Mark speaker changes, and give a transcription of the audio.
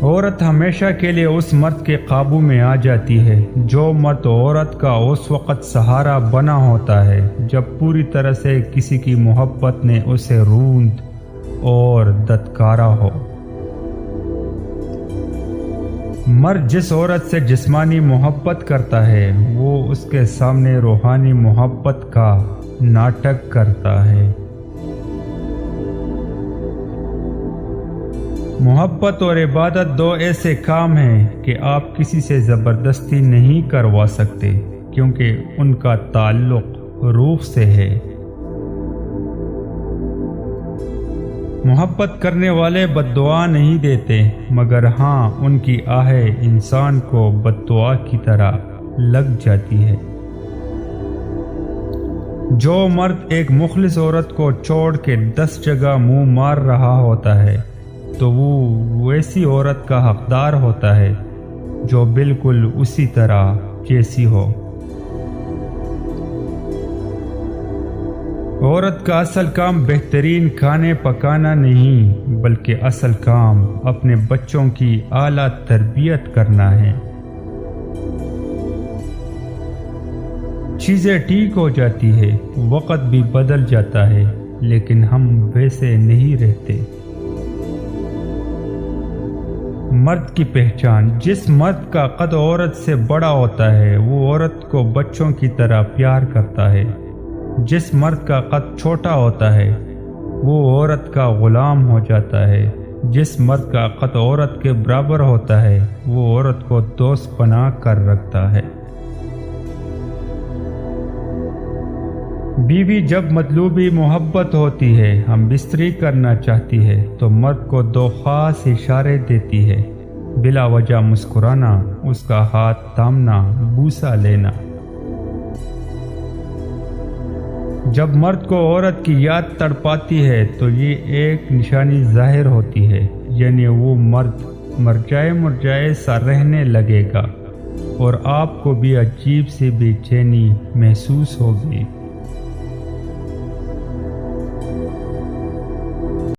Speaker 1: عورت ہمیشہ کے لیے اس مرد کے قابو میں آ جاتی ہے جو مرد عورت کا اس وقت سہارا بنا ہوتا ہے جب پوری طرح سے کسی کی محبت نے اسے روند اور دھتکارا ہو۔ مرد جس عورت سے جسمانی محبت کرتا ہے وہ اس کے سامنے روحانی محبت کا ناٹک کرتا ہے۔ محبت اور عبادت دو ایسے کام ہیں کہ آپ کسی سے زبردستی نہیں کروا سکتے کیونکہ ان کا تعلق روح سے ہے۔ محبت کرنے والے بد دعا نہیں دیتے مگر ہاں ان کی آہیں انسان کو بد دعا کی طرح لگ جاتی ہے۔ جو مرد ایک مخلص عورت کو چھوڑ کے 10 جگہ منہ مار رہا ہوتا ہے تو وہ ویسی عورت کا حقدار ہوتا ہے جو بالکل اسی طرح جیسی ہو۔ عورت کا اصل کام بہترین کھانے پکانا نہیں بلکہ اصل کام اپنے بچوں کی اعلیٰ تربیت کرنا ہے۔ چیزیں ٹھیک ہو جاتی ہے، وقت بھی بدل جاتا ہے لیکن ہم ویسے نہیں رہتے۔ مرد کی پہچان: جس مرد کا قد عورت سے بڑا ہوتا ہے وہ عورت کو بچوں کی طرح پیار کرتا ہے۔ جس مرد کا قد چھوٹا ہوتا ہے وہ عورت کا غلام ہو جاتا ہے۔ جس مرد کا قد عورت کے برابر ہوتا ہے وہ عورت کو دوست بنا کر رکھتا ہے۔ بیوی جب مطلوبی محبت ہوتی ہے، ہم بستری کرنا چاہتی ہے تو مرد کو 2 خاص اشارے دیتی ہے: بلا وجہ مسکرانا، اس کا ہاتھ تھامنا، بوسہ لینا۔ جب مرد کو عورت کی یاد تڑپاتی ہے تو یہ ایک نشانی ظاہر ہوتی ہے، یعنی وہ مرد مرجائے سا رہنے لگے گا اور آپ کو بھی عجیب سی بے چینی محسوس ہوگی۔